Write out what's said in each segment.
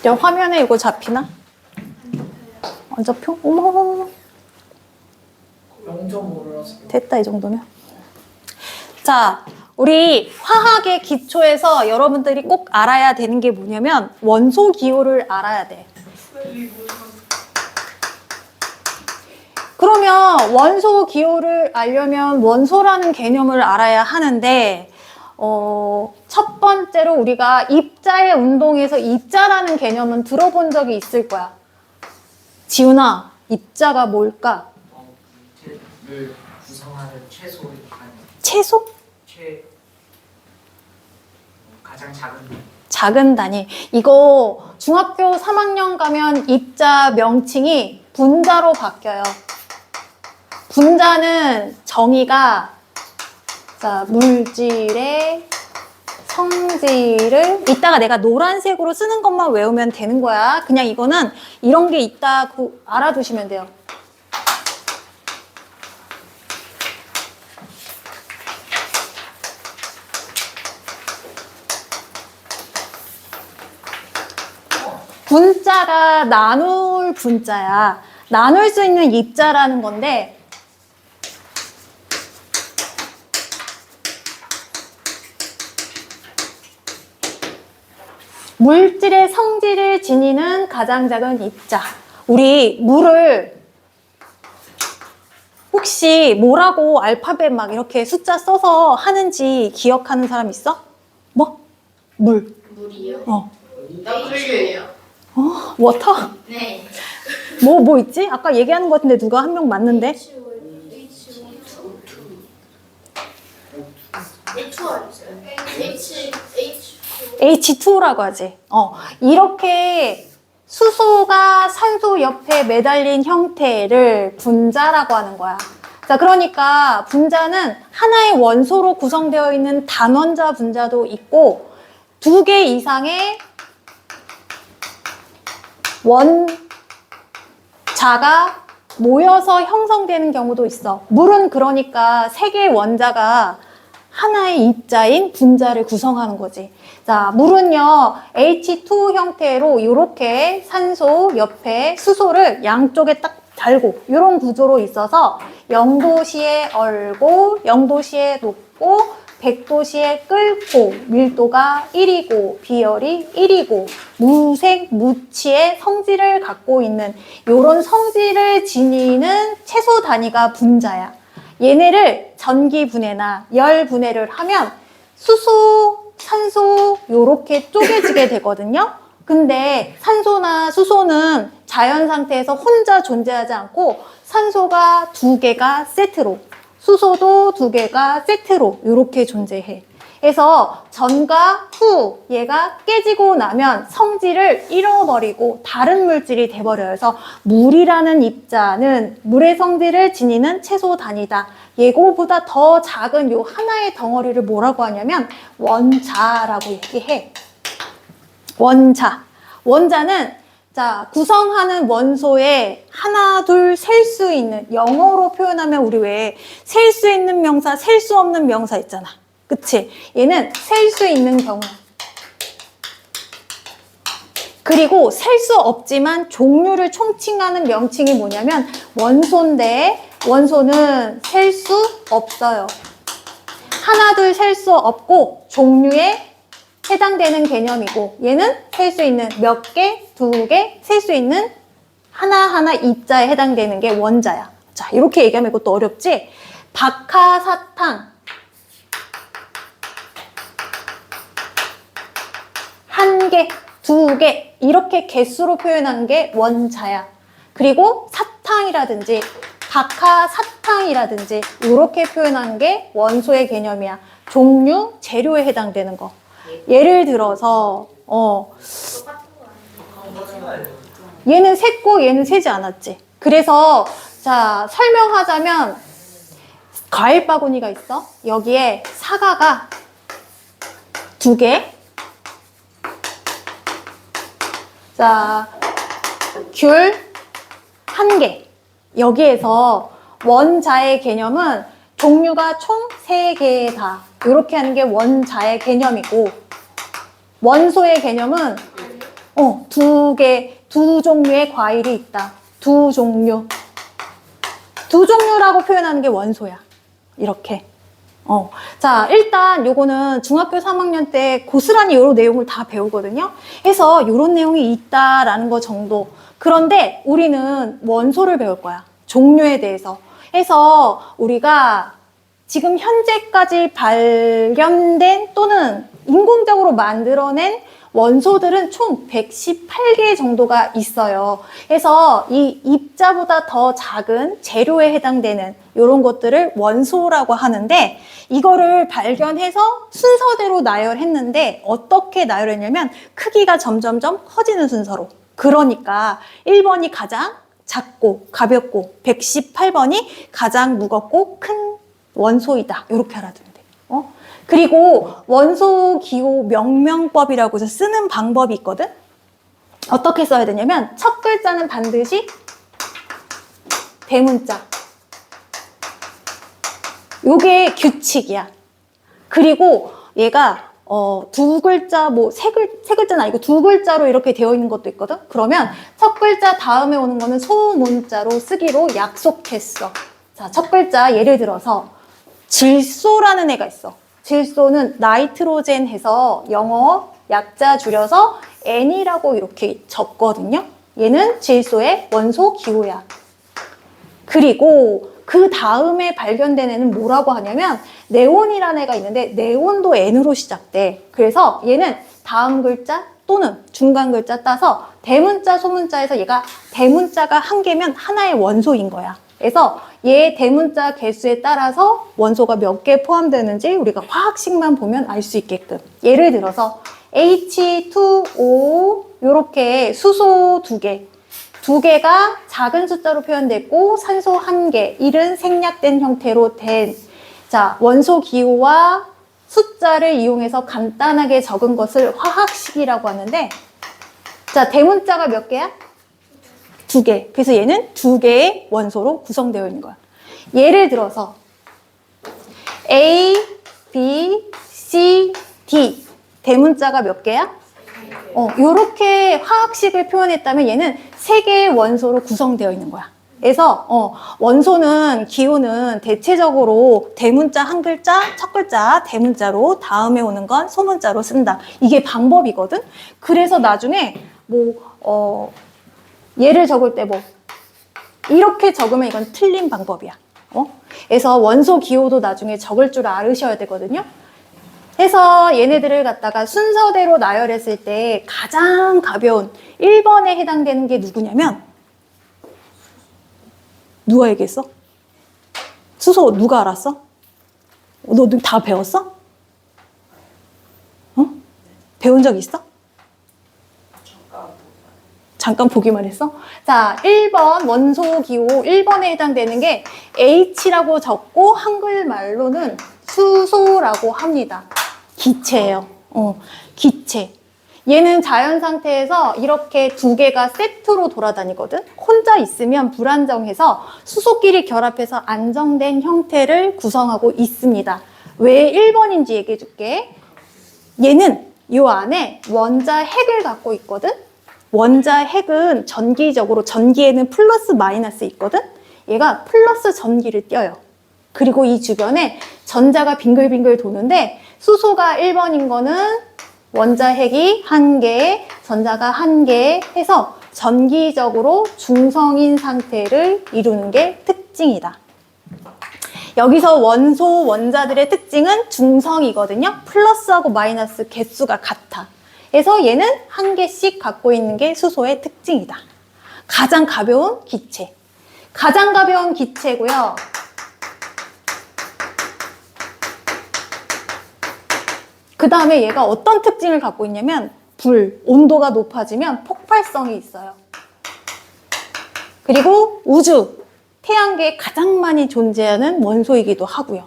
내 화면에 이거 잡히나? 안 잡혀? 어머. 0.5로 됐다, 이 정도면. 자, 우리 화학의 기초에서 여러분들이 꼭 알아야 되는 게 뭐냐면 원소 기호를 알아야 돼. 그러면 원소 기호를 알려면 원소라는 개념을 알아야 하는데 첫 번째로 우리가 입자의 운동에서 입자라는 개념은 들어본 적이 있을 거야. 지훈아, 입자가 뭘까? 를 구성하는 최소 단위. 채소? 가장 작은 작은 단위. 이거 중학교 3학년 가면 입자 명칭이 분자로 바뀌어요. 분자는 정의가 자, 물질의 성질을 이따가 내가 노란색으로 쓰는 것만 외우면 되는 거야. 그냥 이거는 이런 게 있다고 알아두시면 돼요. 분자가 나눌 분자야. 나눌 수 있는 입자라는 건데 물질의 성질을 지니는 가장 작은 입자. 우리 물을 혹시 뭐라고 알파벳 막 이렇게 숫자 써서 하는지 기억하는 사람 있어? 뭐? 물. 물이요? W. 워터? 네. 뭐 있지? 아까 얘기하는 것 같은데 누가 한 명 맞는데? H2라고 하지. 이렇게 수소가 산소 옆에 매달린 형태를 분자라고 하는 거야. 자, 그러니까 분자는 하나의 원소로 구성되어 있는 단원자 분자도 있고 2개 이상의 원자가 모여서 형성되는 경우도 있어. 물은 그러니까 3개의 원자가 하나의 입자인 분자를 구성하는 거지. 자, 물은요, H2 형태로 이렇게 산소 옆에 수소를 양쪽에 딱 달고 이런 구조로 있어서 0도씨에 얼고 0도씨에 녹고 100도씨에 끓고 밀도가 1이고 비열이 1이고 무색 무취의 성질을 갖고 있는 이런 성질을 지니는 채소 단위가 분자야. 얘네를 전기분해나 열분해를 하면 수소, 산소 이렇게 쪼개지게 되거든요. 근데 산소나 수소는 자연 상태에서 혼자 존재하지 않고 산소가 2개가 세트로, 수소도 2개가 세트로 이렇게 존재해. 그래서 전과 후 얘가 깨지고 나면 성질을 잃어버리고 다른 물질이 돼버려요. 그래서 물이라는 입자는 물의 성질을 지니는 채소 단위다. 얘거보다 더 작은 요 하나의 덩어리를 뭐라고 하냐면 원자라고 얘기해. 원자. 원자는 자, 구성하는 원소에 하나, 둘, 셀 수 있는, 영어로 표현하면 우리 왜 셀 수 있는 명사, 셀 수 없는 명사 있잖아. 그치? 얘는 셀 수 있는 경우. 그리고 셀 수 없지만 종류를 총칭하는 명칭이 뭐냐면 원소인데 원소는 셀 수 없어요. 하나, 둘 셀 수 없고 종류에 해당되는 개념이고 얘는 셀 수 있는 몇 개, 2개, 셀 수 있는 하나하나 입자에 해당되는 게 원자야. 자, 이렇게 얘기하면 이것도 어렵지? 박하사탕 1개, 2개 이렇게 개수로 표현한 게 원자야. 그리고 사탕이라든지 박하사탕이라든지 이렇게 표현한 게 원소의 개념이야. 종류, 재료에 해당되는 거. 예를 들어서 얘는 샜고 얘는 세지 않았지. 그래서 자 설명하자면 과일 바구니가 있어. 여기에 사과가 2개, 자 귤 1개. 여기에서 원자의 개념은 종류가 총 3개다. 이렇게 하는 게 원자의 개념이고 원소의 개념은 두 종류의 과일이 있다. 두 종류. 두 종류라고 표현하는 게 원소야. 이렇게. 자, 일단 요거는 중학교 3학년 때 고스란히 요런 내용을 다 배우거든요. 그래서 요런 내용이 있다라는 거 정도. 그런데 우리는 원소를 배울 거야. 종류에 대해서. 그래서 우리가 지금 현재까지 발견된 또는 인공적으로 만들어낸 원소들은 총 118개 정도가 있어요. 그래서 이 입자보다 더 작은 재료에 해당되는 이런 것들을 원소라고 하는데, 이거를 발견해서 순서대로 나열했는데 어떻게 나열했냐면 크기가 점점점 커지는 순서로. 그러니까 1번이 가장 작고 가볍고 118번이 가장 무겁고 큰 원소이다. 이렇게 알아두면 돼. 그리고 원소 기호 명명법이라고 해서 쓰는 방법이 있거든. 어떻게 써야 되냐면 첫 글자는 반드시 대문자. 요게 규칙이야. 그리고 얘가 두 글자, 세 글자는 아니고 두 글자로 이렇게 되어 있는 것도 있거든. 그러면 첫 글자 다음에 오는 거는 소문자로 쓰기로 약속했어. 자, 첫 글자 예를 들어서 질소라는 애가 있어. 질소는 나이트로젠 해서 영어 약자 줄여서 N이라고 이렇게 적거든요. 얘는 질소의 원소 기호야. 그리고 그 다음에 발견된 애는 뭐라고 하냐면 네온이라는 애가 있는데 네온도 N으로 시작돼. 그래서 얘는 다음 글자 또는 중간 글자 따서 대문자, 소문자에서 얘가 대문자가 한 개면 하나의 원소인 거야. 그래서 얘 대문자 개수에 따라서 원소가 몇 개 포함되는지 우리가 화학식만 보면 알 수 있게끔. 예를 들어서 H2O 요렇게 수소 2개. 2개가 작은 숫자로 표현됐고 산소 1개, 이른 생략된 형태로 된 자, 원소 기호와 숫자를 이용해서 간단하게 적은 것을 화학식이라고 하는데, 자, 대문자가 몇 개야? 2개. 그래서 얘는 2개의 원소로 구성되어 있는 거야. 예를 들어서 A, B, C, D. 대문자가 몇 개야? 요렇게 화학식을 표현했다면 얘는 3개의 원소로 구성되어 있는 거야. 그래서 원소는 기호는 대체적으로 대문자 한 글자, 첫 글자 대문자로, 다음에 오는 건 소문자로 쓴다. 이게 방법이거든. 그래서 나중에 얘를 적을 때 이렇게 적으면 이건 틀린 방법이야. 그래서 원소 기호도 나중에 적을 줄 알으셔야 되거든요. 해서 얘네들을 갖다가 순서대로 나열했을 때 가장 가벼운 1번에 해당되는 게 누구냐면, 누가 얘기했어? 수소 누가 알았어? 너 다 배웠어? 배운 적 있어? 잠깐 보기만 했어? 자, 1번 원소 기호 1번에 해당되는 게 H라고 적고 한글말로는 수소라고 합니다. 기체예요. 기체. 얘는 자연 상태에서 이렇게 2개가 세트로 돌아다니거든. 혼자 있으면 불안정해서 수소끼리 결합해서 안정된 형태를 구성하고 있습니다. 왜 1번인지 얘기해 줄게. 얘는 이 안에 원자 핵을 갖고 있거든. 원자 핵은 전기적으로, 전기에는 플러스 마이너스 있거든. 얘가 플러스 전기를 띄어요. 그리고 이 주변에 전자가 빙글빙글 도는데, 수소가 1번인 거는 원자 핵이 1개, 전자가 1개 해서 전기적으로 중성인 상태를 이루는 게 특징이다. 여기서 원소 원자들의 특징은 중성이거든요. 플러스하고 마이너스 개수가 같아. 그래서 얘는 1개씩 갖고 있는 게 수소의 특징이다. 가장 가벼운 기체. 가장 가벼운 기체고요. 그 다음에 얘가 어떤 특징을 갖고 있냐면 온도가 높아지면 폭발성이 있어요. 그리고 우주, 태양계에 가장 많이 존재하는 원소이기도 하고요.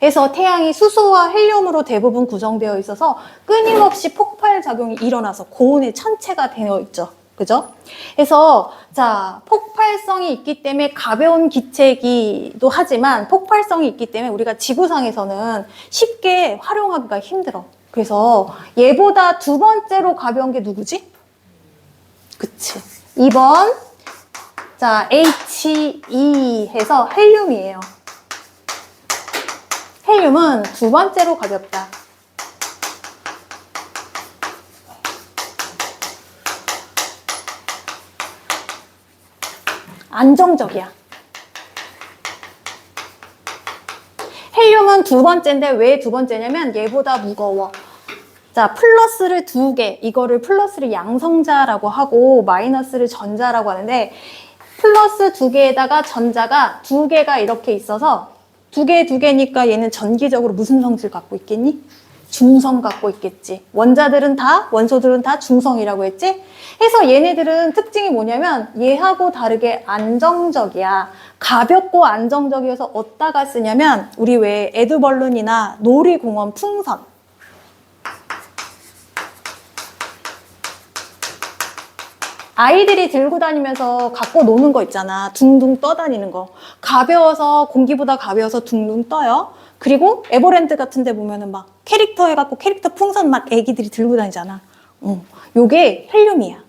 그래서 태양이 수소와 헬륨으로 대부분 구성되어 있어서 끊임없이 폭발 작용이 일어나서 고온의 천체가 되어 있죠. 그죠? 그래서 자, 폭발성이 있기 때문에 가벼운 기체이기도 하지만 폭발성이 있기 때문에 우리가 지구상에서는 쉽게 활용하기가 힘들어. 그래서 얘보다 2번째로 가벼운 게 누구지? 그치. 2번. 자, He 해서 헬륨이에요. 헬륨은 두 번째로 가볍다. 안정적이야. 헬륨은 두 번째인데 왜 두 번째냐면 얘보다 무거워. 자, 플러스를 두 개, 이거를 플러스를 양성자라고 하고 마이너스를 전자라고 하는데 플러스 두 개에다가 전자가 두 개가 이렇게 있어서 두 개니까 얘는 전기적으로 무슨 성질 갖고 있겠니? 중성 갖고 있겠지. 원소들은 다 중성이라고 했지? 해서 얘네들은 특징이 뭐냐면 얘하고 다르게 안정적이야. 가볍고 안정적이어서 어디다가 쓰냐면 우리 왜 에드벌룬이나 놀이공원 풍선 아이들이 들고 다니면서 갖고 노는 거 있잖아. 둥둥 떠다니는 거. 가벼워서 공기보다 가벼워서 둥둥 떠요. 그리고 에버랜드 같은 데 보면은 막 캐릭터 해갖고 캐릭터 풍선 막 애기들이 들고 다니잖아. 요게 헬륨이야.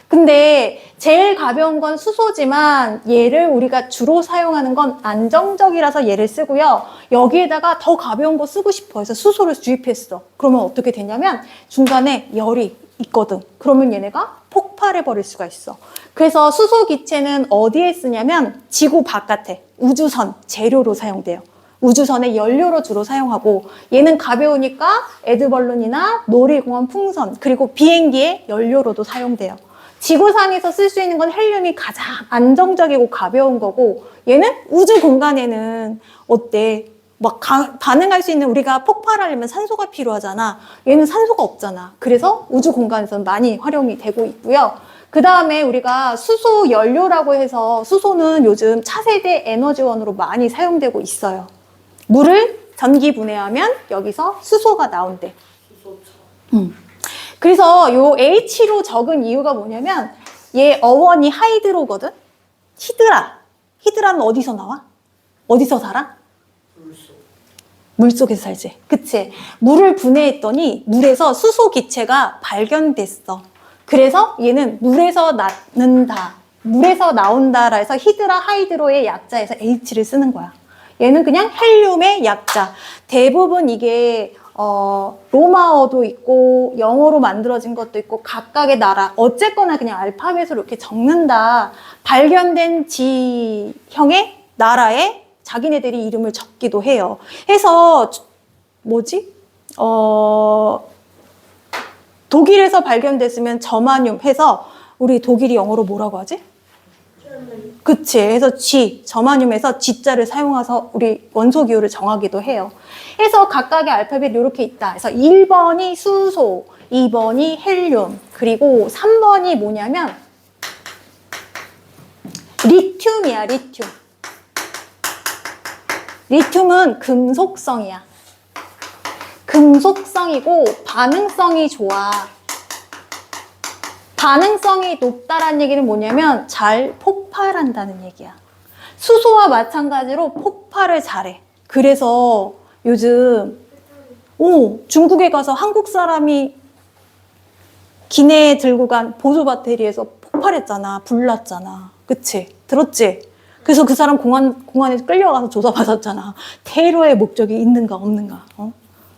근데 제일 가벼운 건 수소지만 얘를 우리가 주로 사용하는 건 안정적이라서 얘를 쓰고요. 여기에다가 더 가벼운 거 쓰고 싶어 해서 수소를 주입했어. 그러면 어떻게 되냐면 중간에 열이 있거든. 그러면 얘네가 폭발해 버릴 수가 있어. 그래서 수소 기체는 어디에 쓰냐면 지구 바깥에 우주선 재료로 사용돼요. 우주선의 연료로 주로 사용하고 얘는 가벼우니까 에드벌룬이나 놀이공원 풍선 그리고 비행기의 연료로도 사용돼요. 지구상에서 쓸 수 있는 건 헬륨이 가장 안정적이고 가벼운 거고 얘는 우주 공간에는 어때? 막 반응할 수 있는 우리가 폭발하려면 산소가 필요하잖아. 얘는 산소가 없잖아. 그래서 우주 공간에서는 많이 활용이 되고 있고요. 그 다음에 우리가 수소 연료라고 해서 수소는 요즘 차세대 에너지원으로 많이 사용되고 있어요. 물을 전기 분해하면 여기서 수소가 나온대. 그래서 요 H로 적은 이유가 뭐냐면 얘 어원이 하이드로거든? 히드라는 어디서 나와? 어디서 살아? 물속에서 살지. 그치? 물을 분해했더니 물에서 수소 기체가 발견됐어. 그래서 얘는 물에서 나온다라 해서 히드라 하이드로의 약자에서 H를 쓰는 거야. 얘는 그냥 헬륨의 약자. 대부분 이게 로마어도 있고 영어로 만들어진 것도 있고 각각의 나라 어쨌거나 그냥 알파벳으로 이렇게 적는다. 발견된 지형의 나라에 자기네들이 이름을 적기도 해요. 해서 독일에서 발견됐으면 저마늄 해서 우리 독일이 영어로 뭐라고 하지? 그치. 해서 저마늄에서 G자를 사용해서 우리 원소 기호를 정하기도 해요. 해서 각각의 알파벳이 이렇게 있다. 그래서 1번이 수소, 2번이 헬륨, 그리고 3번이 뭐냐면 리튬이야, 리튬. 리튬은 금속성이야. 금속성이고 반응성이 좋아. 반응성이 높다라는 얘기는 뭐냐면 잘 폭발한다는 얘기야. 수소와 마찬가지로 폭발을 잘해. 그래서 요즘 중국에 가서 한국 사람이 기내에 들고 간 보조 배터리에서 폭발했잖아. 불났잖아. 그치? 들었지? 그래서 그 사람 공안에 끌려가서 조사받았잖아. 테러의 목적이 있는가 없는가.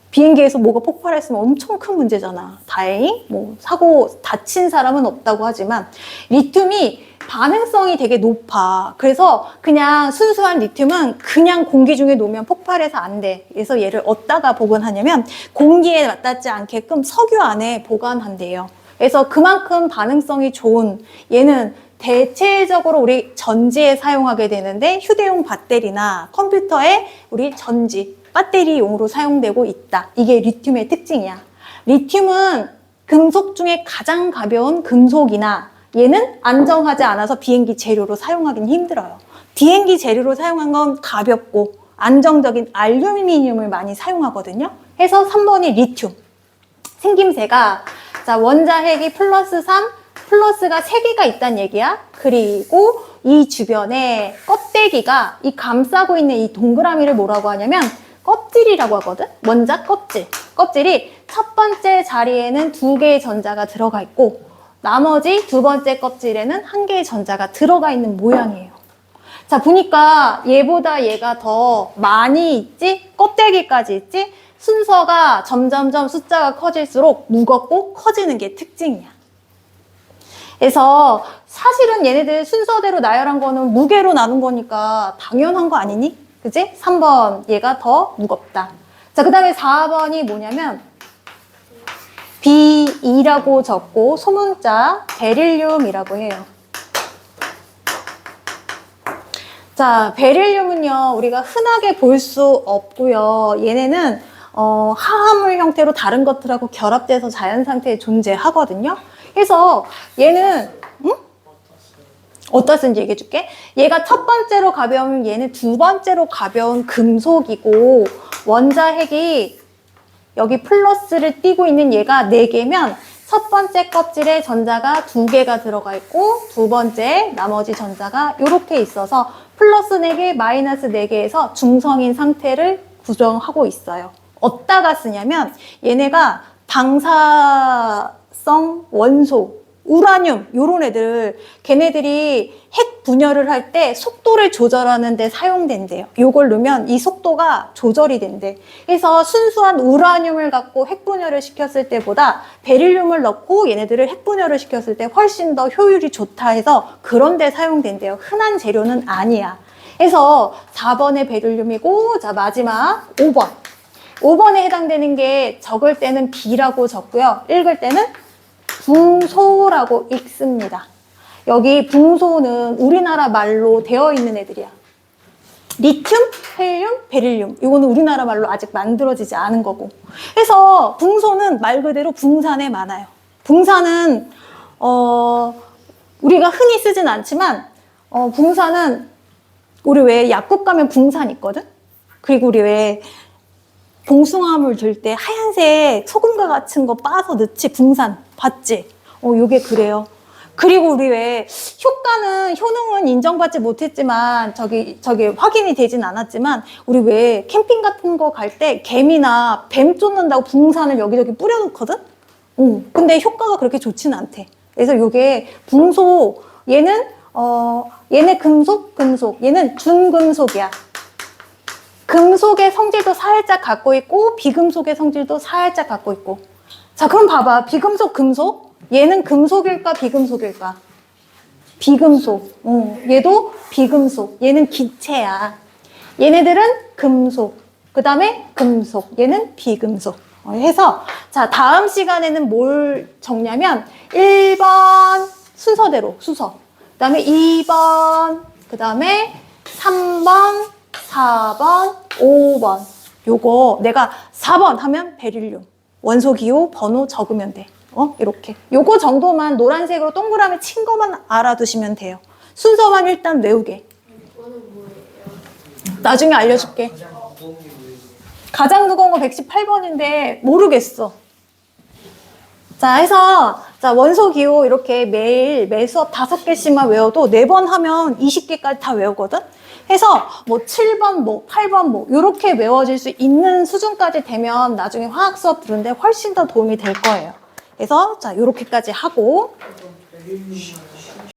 비행기에서 뭐가 폭발했으면 엄청 큰 문제잖아. 다행히 사고 다친 사람은 없다고 하지만 리튬이 반응성이 되게 높아. 그래서 그냥 순수한 리튬은 그냥 공기 중에 놓으면 폭발해서 안 돼. 그래서 얘를 어디다가 보관하냐면 공기에 맞닿지 않게끔 석유 안에 보관한대요. 그래서 그만큼 반응성이 좋은 얘는 대체적으로 우리 전지에 사용하게 되는데 휴대용 배터리나 컴퓨터에 우리 전지 배터리용으로 사용되고 있다. 이게 리튬의 특징이야. 리튬은 금속 중에 가장 가벼운 금속이나 얘는 안정하지 않아서 비행기 재료로 사용하기는 힘들어요. 비행기 재료로 사용한 건 가볍고 안정적인 알루미늄을 많이 사용하거든요. 해서 3번이 리튬. 생김새가 자 원자핵이 플러스 3, 플러스가 3개가 있다는 얘기야. 그리고 이 주변에 껍데기가 이 감싸고 있는 이 동그라미를 뭐라고 하냐면 껍질이라고 하거든. 원자 껍질. 껍질이 첫 번째 자리에는 2개의 전자가 들어가 있고 나머지 두 번째 껍질에는 한 개의 전자가 들어가 있는 모양이에요. 자, 보니까 얘보다 얘가 더 많이 있지? 껍데기까지 있지? 순서가 점점점 숫자가 커질수록 무겁고 커지는 게 특징이야. 그래서 사실은 얘네들 순서대로 나열한 거는 무게로 나눈 거니까 당연한 거 아니니? 그지? 3번 얘가 더 무겁다. 자, 그 다음에 4번이 뭐냐면 B2라고 적고 소문자 베릴륨이라고 해요. 자, 베릴륨은요 우리가 흔하게 볼 수 없고요. 얘네는 화합물 형태로 다른 것들하고 결합돼서 자연 상태에 존재하거든요. 그래서 얘는 어디다 쓰는지 얘기해 줄게. 얘가 첫 번째로 가벼우면 얘는 두 번째로 가벼운 금속이고 원자핵이 여기 플러스를 띄고 있는 얘가 4개면 첫 번째 껍질에 전자가 2개가 들어가 있고 두 번째 나머지 전자가 이렇게 있어서 플러스 4개, 마이너스 4개에서 중성인 상태를 구성하고 있어요. 어디다가 쓰냐면 얘네가 방사성 원소, 우라늄 요런 애들 걔네들이 핵 분열을 할 때 속도를 조절하는 데 사용된대요. 요걸 넣으면 이 속도가 조절이 된대. 그래서 순수한 우라늄을 갖고 핵 분열을 시켰을 때보다 베릴륨을 넣고 얘네들을 핵 분열을 시켰을 때 훨씬 더 효율이 좋다 해서 그런 데 사용된대요. 흔한 재료는 아니야. 그래서 4번의 베릴륨이고, 자 마지막 5번. 5번에 해당되는 게 적을 때는 B라고 적고요. 읽을 때는 붕소라고 읽습니다. 여기 붕소는 우리나라 말로 되어 있는 애들이야. 리튬, 헬륨, 베릴륨. 이거는 우리나라 말로 아직 만들어지지 않은 거고. 그래서 붕소는 말 그대로 붕산에 많아요. 붕산은 우리가 흔히 쓰진 않지만 붕산은 우리 왜 약국 가면 붕산 있거든? 그리고 우리 왜 봉숭아물 들 때 하얀색 소금과 같은 거 빠서 넣지 붕산 봤지? 요게 그래요. 그리고 우리 왜 효능은 인정받지 못했지만 저기 확인이 되진 않았지만 우리 왜 캠핑 같은 거 갈 때 개미나 뱀 쫓는다고 붕산을 여기저기 뿌려놓거든? 근데 효과가 그렇게 좋지는 않대. 그래서 요게 붕소 얘는 얘네 금속 얘는 준금속이야. 금속의 성질도 살짝 갖고 있고 비금속의 성질도 살짝 갖고 있고. 자, 그럼 봐봐. 비금속, 금속. 얘는 금속일까 비금속일까? 비금속. 얘도 비금속. 얘는 기체야. 얘네들은 금속. 그 다음에 금속. 얘는 비금속. 해서 자, 다음 시간에는 뭘 적냐면 1번 순서대로 수서. 그 다음에 2번. 그 다음에 3번. 4번, 5번. 요거 내가 4번 하면 베릴륨. 원소기호 번호 적으면 돼. 이렇게. 요거 정도만 노란색으로 동그라미 친 것만 알아두시면 돼요. 순서만 일단 외우게. 나중에 알려줄게. 가장 무거운 거 118번인데 모르겠어. 자, 해서 자, 원소기호 이렇게 매 수업 5개씩만 외워도 4번 하면 20개까지 다 외우거든? 해서 뭐 7번, 뭐 8번 뭐 이렇게 외워질 수 있는 수준까지 되면 나중에 화학 수업 들은데 훨씬 더 도움이 될 거예요. 그래서 자, 이렇게까지 하고